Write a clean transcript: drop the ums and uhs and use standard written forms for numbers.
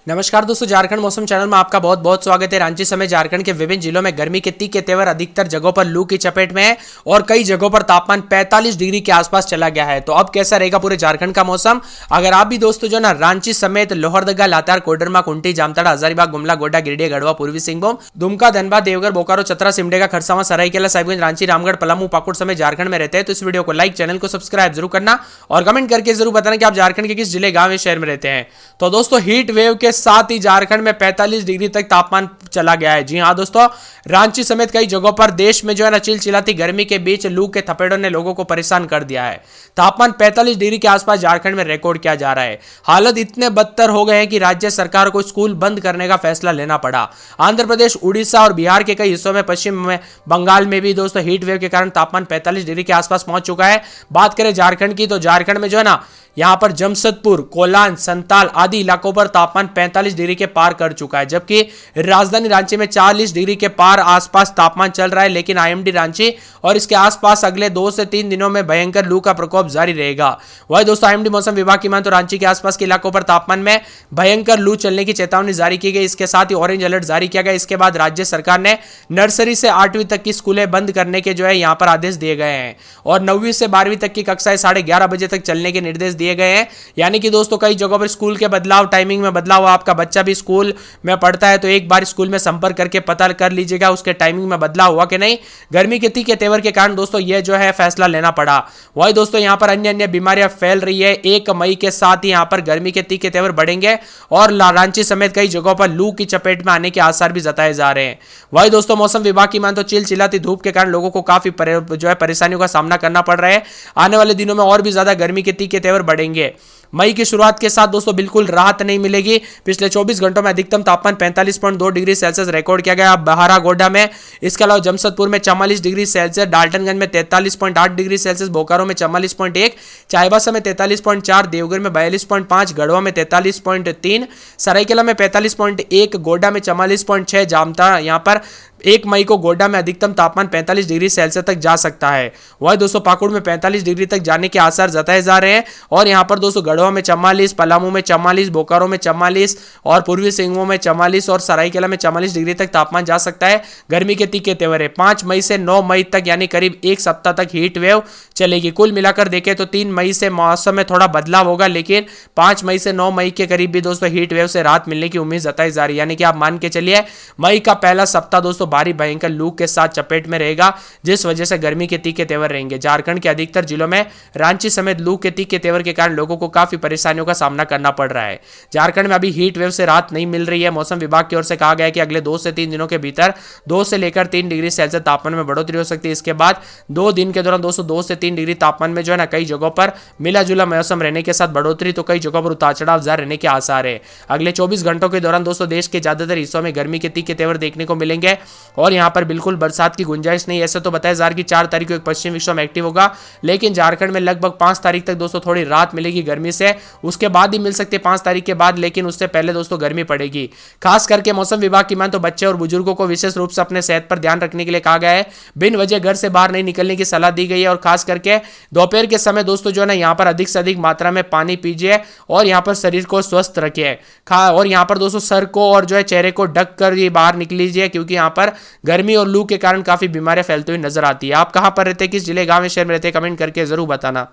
नमस्कार दोस्तों, झारखंड मौसम चैनल में आपका बहुत बहुत स्वागत है। रांची समेत झारखंड के विभिन्न जिलों में गर्मी के तीखे तेवर अधिकतर जगहों पर लू की चपेट में है और कई जगहों पर तापमान 45 डिग्री के आसपास चला गया है। तो अब कैसा रहेगा पूरे झारखंड का मौसम? अगर आप भी दोस्तों जो ना रांची समेत लोहरदगा, लातेहार, कोडरमा, कुंटी, जामताड़ा, हजारीबाग, गुमला, गोड्डा, गिरिडीह, गढ़वा, पूर्वी सिंहभूम, दुमका, धनबाद, देवघर, बोकारो, चतरा, सिमडेगा, खरसावां, सरायकेला, साहिबगंज, रांची, रामगढ़, पलामू, पाकुड़ समेत झारखंड में रहते हैं तो इस वीडियो को लाइक, चैनल को सब्सक्राइब जरूर करना और कमेंट करके जरूर बताना कि आप झारखंड के किस जिले, गांव या शहर में रहते हैं। तो दोस्तों हीट वेव के साथ ही झारखंड में 45 डिग्री तक तापमान चला गया है। जी हां दोस्तों, रांची समेत कई जगहों पर देश में जो है ना चिलचिलाती गर्मी के बीच लू के थपेड़ों ने लोगों को परेशान कर दिया है। तापमान 45 डिग्री के आसपास झारखंड में रिकॉर्ड किया जा रहा है। हालत इतने बदतर हो गए हैं कि राज्य सरकार को स्कूल बंद करने का फैसला लेना पड़ा। आंध्र प्रदेश, उड़ीसा और बिहार के कई हिस्सों में, पश्चिम में बंगाल में भी दोस्तों हीट वेव के कारण तापमान 45 डिग्री के आसपास पहुंच चुका है। बात करें झारखंड की तो झारखंड में जो है ना यहां पर जमशेदपुर, कोलान, संताल आदि इलाकों पर तापमान 45 डिग्री के पार कर चुका है, जबकि राजधानी रांची में 40 डिग्री के पार आसपास तापमान चल रहा है। लेकिन आईएमडी रांची और इसके आसपास अगले 2 से 3 दिनों में भयंकर लू का प्रकोप जारी रहेगा। वही दोस्तों आईएमडी मौसम विभाग की माने तो रांची के आसपास के इलाकों पर तापमान में भयंकर लू चलने की चेतावनी जारी की गई। इसके साथ ही ऑरेंज अलर्ट जारी किया गया। इसके बाद राज्य सरकार ने नर्सरी से 8वीं तक की स्कूलें बंद करने के जो है यहां पर आदेश दिए गए हैं और 9वीं से 12वीं तक की कक्षाएं 11:30 बजे तक चलने के निर्देश दिए गए हैं। यानी कि दोस्तों कई जगहों पर स्कूल के बदलाव, टाइमिंग में बदलाव, आपका बच्चा भी स्कूल में पढ़ता है तो एक बार स्कूल में संपर्क करके पता कर लीजिएगा उसके टाइमिंग में बदलाव हुआ कि नहीं। गर्मी के तीखे तेवर के कारण दोस्तों यह जो है फैसला लेना पड़ा। वही दोस्तों यहां पर अन्य अन्य बीमारियां फैल रही है। 1 मई के साथ ही यहां पर गर्मी के तीखे तेवर बढ़ेंगे और रांची समेत कई जगहों पर लू की चपेट में आने के आसार भी जताए जा रहे हैं। वही दोस्तों मौसम विभाग की माने तो चिलचिलाती धूप के कारण लोगों को काफी जो है परेशानियों का सामना करना पड़ रहा है। आने वाले दिनों में और भी ज्यादा गर्मी के तीखे तेवर बढ़ेंगे। मई की शुरुआत के साथ दोस्तों बिल्कुल राहत नहीं मिलेगी। पिछले 24 घंटों में अधिकतम तापमान 45.2 डिग्री सेल्सियस रिकॉर्ड किया गया बहारा गोड्डा में। इसके अलावा जमशेदपुर में 44 डिग्री सेल्सियस, डाल्टनगंज में 43.8 डिग्री सेल्सियस, बोकारो में 44.1, चाईबासा में 43.4, देवघर में 42.5, गढ़वा में 43.3, सरायकेला में 45.1, गोड्डा में 44.6, जामताड़ा यहां पर 1 मई को गोड्डा में अधिकतम तापमान 45 डिग्री सेल्सियस तक जा सकता है। वही दोस्तों पाकुड़ में 45 डिग्री तक जाने के आसार जताए जा रहे हैं और यहां पर दोस्तों गढ़वा में 44, पलामू में 44, बोकारो में 44 और पूर्वी सिंहभूम में 44 और सरायकेला में 44 डिग्री तक तापमान जा सकता है। गर्मी के तीखे तेवर है। 5 मई से 9 मई तक यानी करीब 1 सप्ताह तक हीट वेव चलेगी। कुल मिलाकर देखें तो 3 मई से मौसम में थोड़ा बदलाव होगा, लेकिन 5 मई से 9 मई के करीब भी दोस्तों हीट वेव से राहत मिलने की उम्मीद जताई जा रही है। यानी कि आप मान के चलिए मई का पहला सप्ताह दोस्तों भारी भयंकर लू के साथ चपेट में रहेगा, जिस वजह से गर्मी के तीखे तेवर रहेंगे। झारखंड के अधिकतर जिलों में रांची समेत लू के तीखे तेवर के कारण लोगों को काफी परेशानियों का सामना करना पड़ रहा है। झारखंड में अभी हीट वेव से राहत नहीं मिल रही है। मौसम विभाग की ओर से कहा गया है कि अगले 2 से 3 दिनों के भीतर 2 से लेकर 3 डिग्री सेल्सियस तापमान में बढ़ोतरी हो सकती है। इसके बाद 2 दिन के दौरान दोस्तों 2 से 3 डिग्री तापमान में जो है ना कई जगहों पर मिला जुला मौसम रहने के साथ बढ़ोतरी, तो कई जगहों पर उतार चढ़ाव जारी रहने के आसार है। अगले 24 घंटों के दौरान दोस्तों देश के ज्यादातर हिस्सों में गर्मी के तीखे तेवर देखने को मिलेंगे और यहां पर बिल्कुल बरसात की गुंजाइश नहीं। ऐसे तो बताया जा रहा है कि 4 तारीख को एक पश्चिम विक्षोभ एक्टिव होगा, लेकिन झारखंड में लगभग 5 तारीख तक दोस्तों थोड़ी राहत मिलेगी गर्मी से। उसके बाद ही मिल सकती है 5 तारीख के बाद, लेकिन उससे पहले दोस्तों गर्मी पड़ेगी। खास करके मौसम विभाग की माने तो बच्चे और बुजुर्गों को विशेष रूप से अपने सेहत पर ध्यान रखने के लिए कहा गया है। बिन वजह घर से बाहर नहीं निकलने की सलाह दी गई है और खास करके दोपहर के समय दोस्तों जो है ना यहाँ पर अधिक से अधिक मात्रा में पानी पीजिए और यहाँ पर शरीर को स्वस्थ रखिए। और यहाँ पर दोस्तों सर को और जो है चेहरे को ढक कर ये बाहर निकल लीजिए, क्योंकि यहाँ पर गर्मी और लू के कारण काफी बीमारियां फैलती हुई नजर आती है। आप कहां पर रहते हैं, किस जिले, गांव या शहर में रहते हैं, कमेंट करके जरूर बताना।